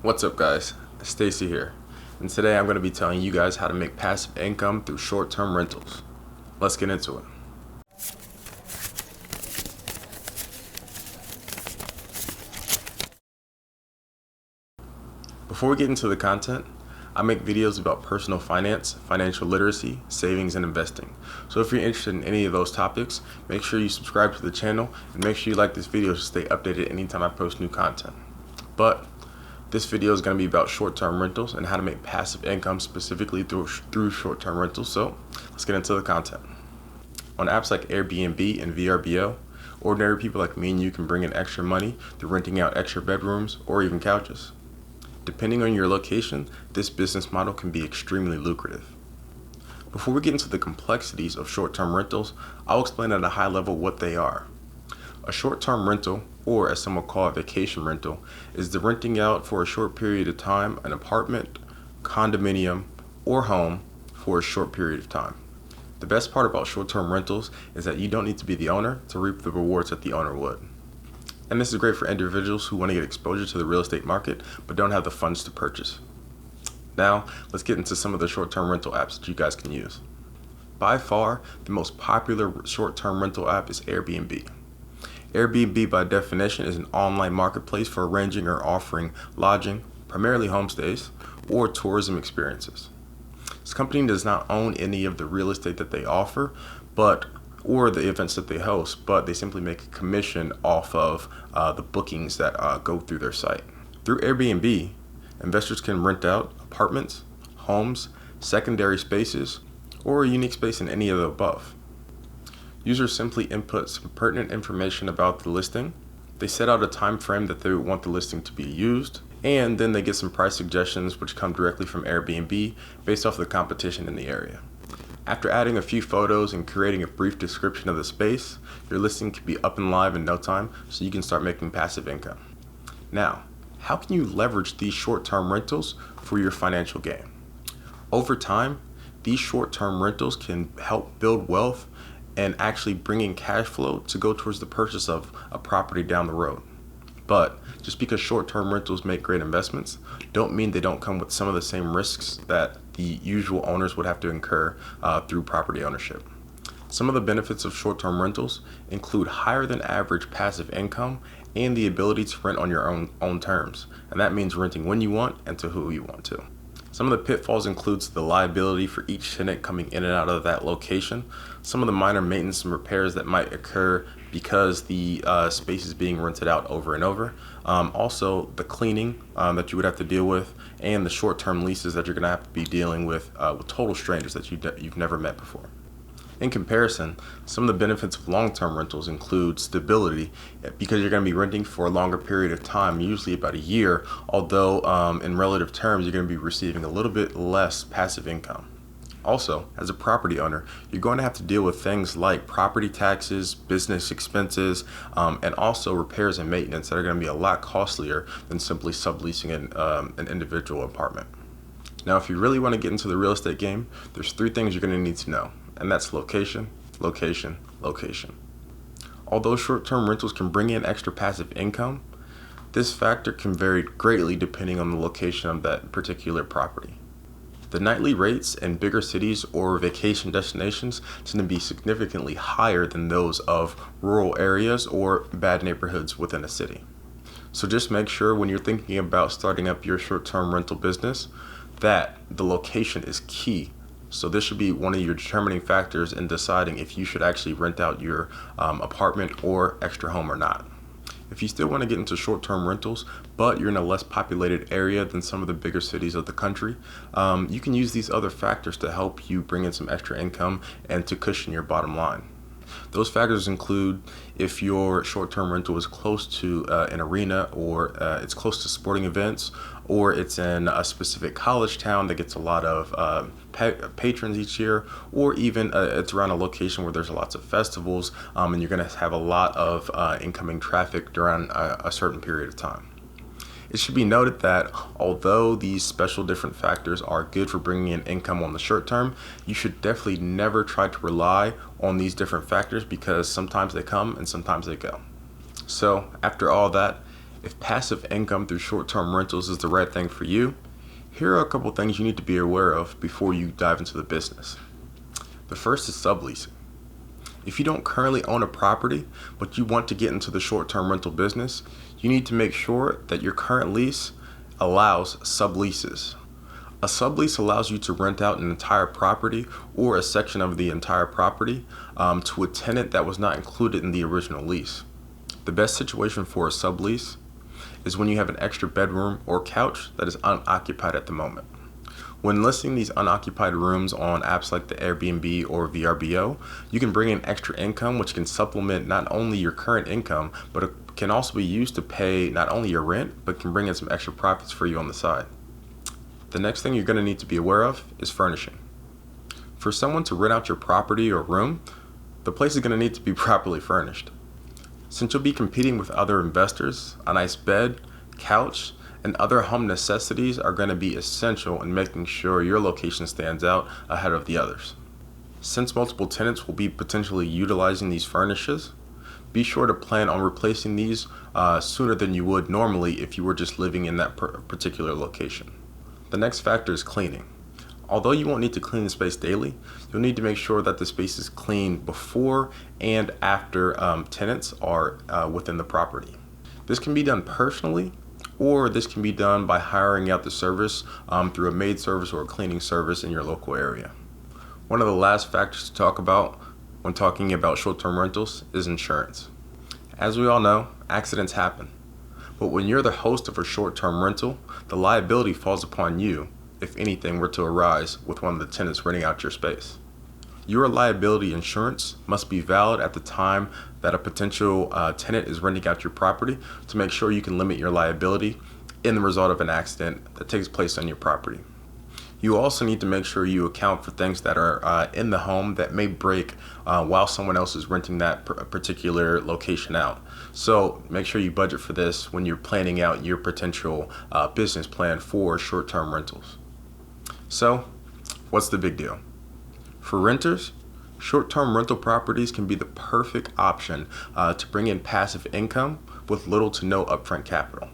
What's up, guys? Stacy here, and today I'm going to be telling you guys how to make passive income through short-term rentals. Let's get into it. Before we get into the content, I make videos about personal finance, financial literacy, savings, and investing. So if you're interested in any of those topics, make sure you subscribe to the channel and make sure you like this video to stay updated anytime I post new content. But this video is going to be about short-term rentals and how to make passive income specifically through short-term rentals. So let's get into the content. On apps like Airbnb and Vrbo, ordinary people like me and you can bring in extra money through renting out extra bedrooms or even couches. Depending on your location, this business model can be extremely lucrative. Before we get into the complexities of short-term rentals, I'll explain at a high level what they are. A short-term rental, or as some will call it, vacation rental, is the renting out for a short period of time an apartment, condominium, or home for a short period of time. The best part about short-term rentals is that you don't need to be the owner to reap the rewards that the owner would. And this is great for individuals who want to get exposure to the real estate market but don't have the funds to purchase. Now, let's get into some of the short-term rental apps that you guys can use. By far, the most popular short-term rental app is Airbnb. Airbnb, by definition, is an online marketplace for arranging or offering lodging, primarily homestays, or tourism experiences. This company does not own any of the real estate that they offer, or the events that they host, but they simply make a commission off of the bookings that go through their site. Through Airbnb, investors can rent out apartments, homes, secondary spaces, or a unique space in any of the above. Users simply input some pertinent information about the listing. They set out a time frame that they want the listing to be used, and then they get some price suggestions which come directly from Airbnb based off the competition in the area. After adding a few photos and creating a brief description of the space, your listing can be up and live in no time, so you can start making passive income. Now, how can you leverage these short-term rentals for your financial gain? Over time, these short-term rentals can help build wealth and actually bring in cash flow to go towards the purchase of a property down the road. But just because short-term rentals make great investments, don't mean they don't come with some of the same risks that the usual owners would have to incur through property ownership. Some of the benefits of short-term rentals include higher than average passive income and the ability to rent on your own terms. And that means renting when you want and to who you want to. Some of the pitfalls includes the liability for each tenant coming in and out of that location, some of the minor maintenance and repairs that might occur because the space is being rented out over and over, also the cleaning that you would have to deal with, and the short-term leases that you're going to have to be dealing with total strangers that you've never met before. In comparison, some of the benefits of long-term rentals include stability, because you're going to be renting for a longer period of time, usually about a year, although in relative terms you're going to be receiving a little bit less passive income. Also, as a property owner, you're going to have to deal with things like property taxes, business expenses, and also repairs and maintenance that are going to be a lot costlier than simply subleasing an individual apartment. Now, if you really want to get into the real estate game, there's 3 things you're going to need to know. And that's location, location, location. Although short-term rentals can bring in extra passive income, this factor can vary greatly depending on the location of that particular property. The nightly rates in bigger cities or vacation destinations tend to be significantly higher than those of rural areas or bad neighborhoods within a city. So just make sure when you're thinking about starting up your short-term rental business that the location is key. So this should be one of your determining factors in deciding if you should actually rent out your apartment or extra home or not. If you still want to get into short-term rentals, but you're in a less populated area than some of the bigger cities of the country, you can use these other factors to help you bring in some extra income and to cushion your bottom line. Those factors include if your short-term rental is close to an arena, or it's close to sporting events, or it's in a specific college town that gets a lot of patrons each year, or even it's around a location where there's lots of festivals, and you're going to have a lot of incoming traffic during a certain period of time. It should be noted that although these special different factors are good for bringing in income on the short term, you should definitely never try to rely on these different factors, because sometimes they come and sometimes they go. So after all that, If passive income through short-term rentals is the right thing for you, here are a couple things you need to be aware of before you dive into the business. The first is subleasing. If you don't currently own a property, but you want to get into the short-term rental business, you need to make sure that your current lease allows subleases. A sublease allows you to rent out an entire property or a section of the entire property to a tenant that was not included in the original lease. The best situation for a sublease is when you have an extra bedroom or couch that is unoccupied at the moment. When listing these unoccupied rooms on apps like the Airbnb or Vrbo, you can bring in extra income which can supplement not only your current income, but it can also be used to pay not only your rent, but can bring in some extra profits for you on the side. The next thing you're going to need to be aware of is furnishing. For someone to rent out your property or room, the place is going to need to be properly furnished. Since you'll be competing with other investors, a nice bed, couch, and other home necessities are going to be essential in making sure your location stands out ahead of the others. Since multiple tenants will be potentially utilizing these furnishes, be sure to plan on replacing these sooner than you would normally if you were just living in that particular location. The next factor is cleaning. Although you won't need to clean the space daily, you'll need to make sure that the space is clean before and after tenants are within the property. This can be done personally, or this can be done by hiring out the service through a maid service or a cleaning service in your local area. One of the last factors to talk about when talking about short-term rentals is insurance. As we all know, accidents happen. But when you're the host of a short-term rental, the liability falls upon you if anything were to arise with one of the tenants renting out your space. Your liability insurance must be valid at the time that a potential tenant is renting out your property to make sure you can limit your liability in the result of an accident that takes place on your property. You also need to make sure you account for things that are in the home that may break while someone else is renting that particular location out. So make sure you budget for this when you're planning out your potential business plan for short-term rentals. So, what's the big deal? For renters, short-term rental properties can be the perfect option to bring in passive income with little to no upfront capital.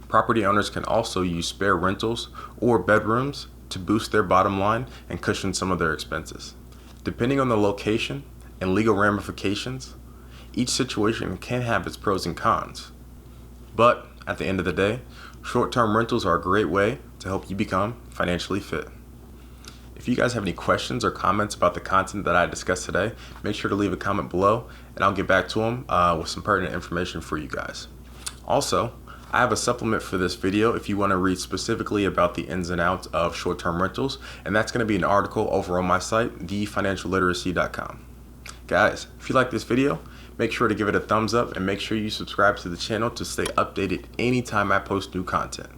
Property owners can also use spare rentals or bedrooms to boost their bottom line and cushion some of their expenses. Depending on the location and legal ramifications, each situation can have its pros and cons. But at the end of the day, short-term rentals are a great way to help you become financially fit. If you guys have any questions or comments about the content that I discussed today, make sure to leave a comment below and I'll get back to them with some pertinent information for you guys. Also, I have a supplement for this video if you want to read specifically about the ins and outs of short-term rentals, and that's going to be an article over on my site, thefinancialliteracy.com. Guys, if you like this video, make sure to give it a thumbs up and make sure you subscribe to the channel to stay updated anytime I post new content.